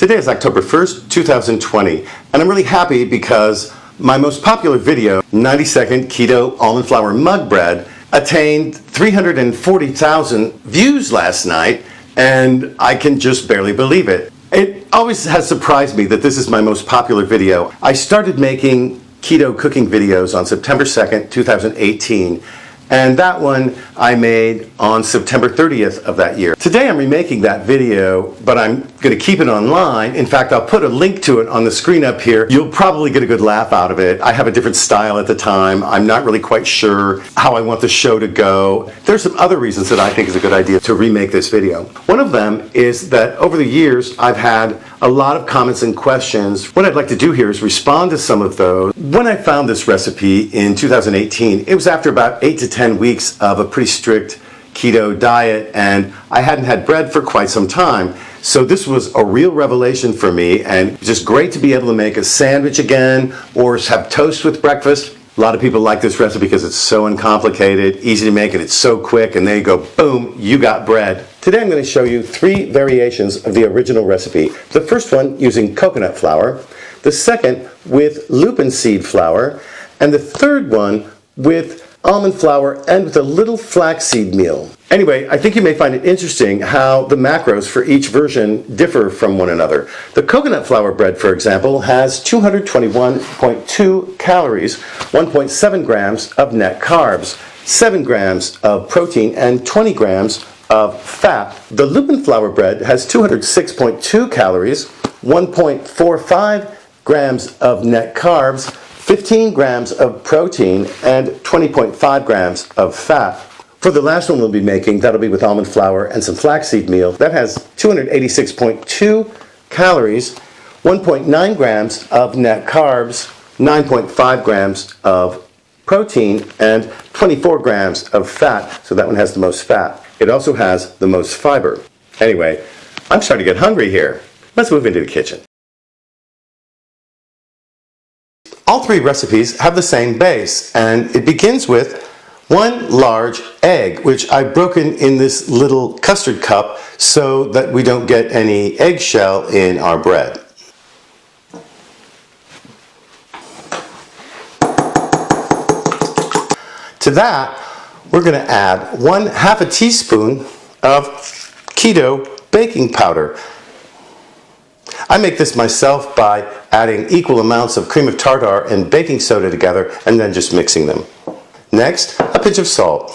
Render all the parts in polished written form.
Today is October 1st, 2020, and I'm really happy because my most popular video, 90-second keto almond flour mug bread, attained 340,000 views last night, and I can just barely believe it. It always has surprised me that this is my most popular video. I started making keto cooking videos on September 2nd, 2018. And that one I made on September 30th of that year. Today I'm remaking that video, but I'm going to keep it online. In fact, I'll put a link to it on the screen up here. You'll probably get a good laugh out of it. I have a different style at the time. I'm not really quite sure how I want the show to go. There's some other reasons that I think is a good idea to remake this video. One of them is that over the years I've had a lot of comments and questions. What I'd like to do here is respond to some of those. When I found this recipe in 2018, it was after about 8 to 10 weeks of a pretty strict keto diet, and I hadn't had bread for quite some time. So this was a real revelation for me, and just great to be able to make a sandwich again or have toast with breakfast. A lot of people like this recipe because it's so uncomplicated, easy to make, and it's so quick, and there you go, boom, you got bread. Today I'm going to show you 3 variations of the original recipe. The first one using coconut flour, the second with lupin seed flour, and the third one with almond flour and with a little flaxseed meal. Anyway, I think you may find it interesting how the macros for each version differ from one another. The coconut flour bread, for example, has 221.2 calories, 1.7 grams of net carbs, 7 grams of protein, and 20 grams of fat. The lupin flour bread has 206.2 calories, 1.45 grams of net carbs, 15 grams of protein, and 20.5 grams of fat. For the last one we'll be making, that'll be with almond flour and some flaxseed meal. That has 286.2 calories, 1.9 grams of net carbs, 9.5 grams of protein, and 24 grams of fat. So that one has the most fat. It also has the most fiber. Anyway, I'm starting to get hungry here. Let's move into the kitchen. All 3 recipes have the same base, and it begins with 1 large egg, which I've broken in this little custard cup so that we don't get any eggshell in our bread. To that, we're going to add 1/2 teaspoon of keto baking powder. I make this myself by adding equal amounts of cream of tartar and baking soda together and then just mixing them. Next, a pinch of salt.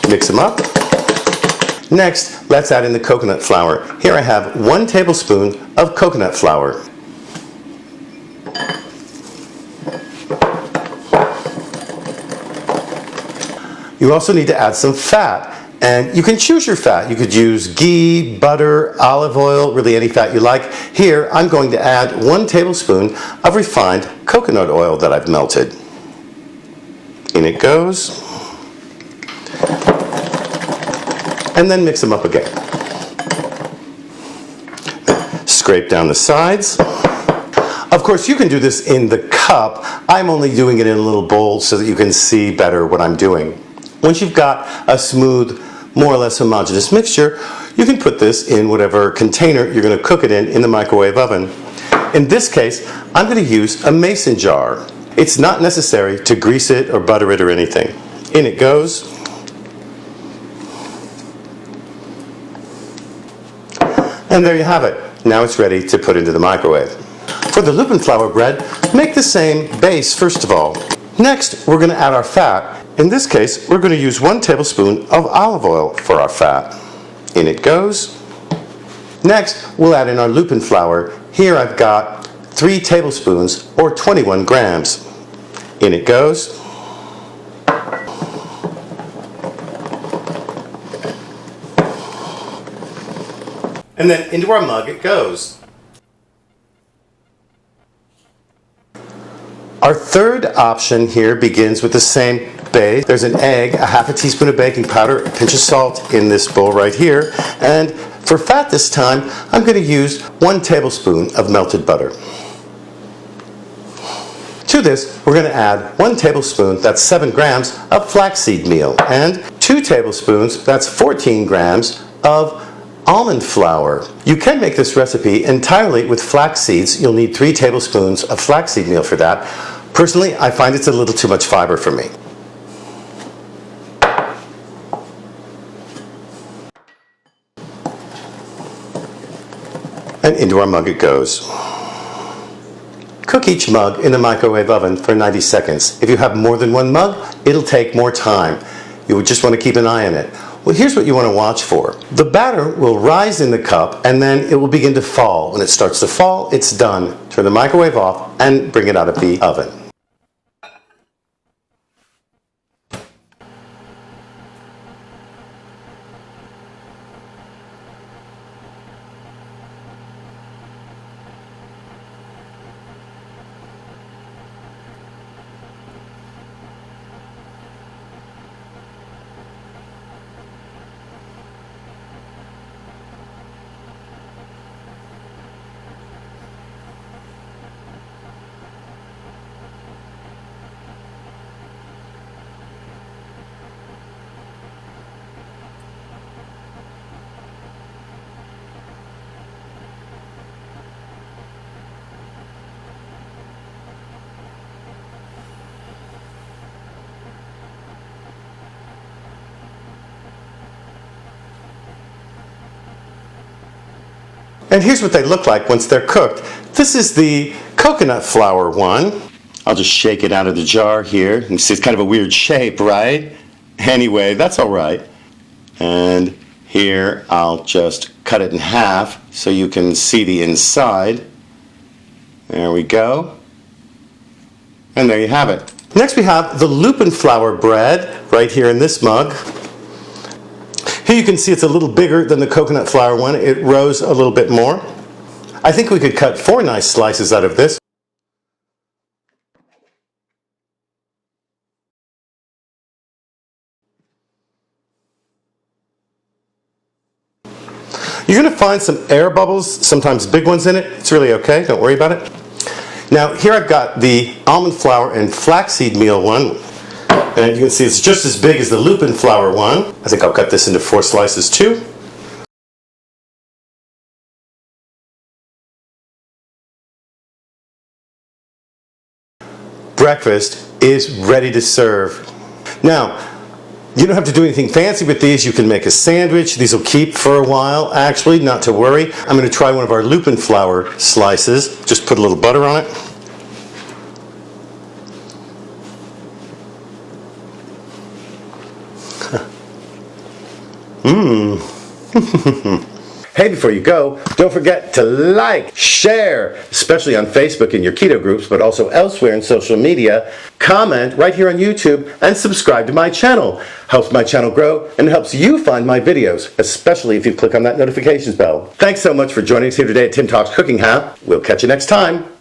Mix them up. Next, let's add in the coconut flour. Here I have 1 tablespoon of coconut flour. You also need to add some fat. And you can choose your fat. You could use ghee, butter, olive oil, really any fat you like. Here, I'm going to add 1 tablespoon of refined coconut oil that I've melted. In it goes. And then mix them up again. Scrape down the sides. Of course, you can do this in the cup. I'm only doing it in a little bowl so that you can see better what I'm doing. Once you've got a smooth, more or less homogeneous mixture, you can put this in whatever container you're going to cook it in the microwave oven. In this case, I'm going to use a mason jar. It's not necessary to grease it or butter it or anything. In it goes. And there you have it. Now it's ready to put into the microwave. For the lupin flour bread, make the same base first of all. Next, we're going to add our fat. In this case, we're going to use 1 tablespoon of olive oil for our fat. In it goes. Next, we'll add in our lupin flour. Here I've got 3 tablespoons or 21 grams. In it goes. And then into our mug it goes. Our third option here begins with the same base. There's an egg, a 1/2 teaspoon of baking powder, a pinch of salt in this bowl right here, and for fat this time, I'm going to use 1 tablespoon of melted butter. To this, we're going to add 1 tablespoon, that's 7 grams, of flaxseed meal, and 2 tablespoons, that's 14 grams, of almond flour. You can make this recipe entirely with flax seeds. You'll need 3 tablespoons of flaxseed meal for that. Personally, I find it's a little too much fiber for me. And into our mug it goes. Cook each mug in the microwave oven for 90 seconds. If you have more than 1 mug, it'll take more time. You would just want to keep an eye on it. Well, here's what you want to watch for. The batter will rise in the cup and then it will begin to fall. When it starts to fall, it's done. Turn the microwave off and bring it out of the oven. And here's what they look like once they're cooked. This is the coconut flour one. I'll just shake it out of the jar here. You can see it's kind of a weird shape, right? Anyway, that's all right. And here I'll just cut it in half so you can see the inside. There we go. And there you have it. Next we have the LUPIN flour bread right here in this mug. Here you can see it's a little bigger than the coconut flour one. It rose a little bit more. I think we could cut 4 nice slices out of this. You're going to find some air bubbles, sometimes big ones in it. It's really okay, don't worry about it. Now here I've got the almond flour and flaxseed meal one. And you can see it's just as big as the LUPIN flour one. I think I'll cut this into 4 slices too. Breakfast is ready to serve. Now, you don't have to do anything fancy with these. You can make a sandwich. These will keep for a while, actually, not to worry. I'm going to try one of our LUPIN flour slices. Just put a little butter on it. Hey, before you go, don't forget to like, share, especially on Facebook in your keto groups, but also elsewhere in social media. Comment right here on YouTube and subscribe to my channel. Helps my channel grow and helps you find my videos, especially if you click on that notifications bell. Thanks so much for joining us here today at Tim Talks Cooking How. We'll catch you next time.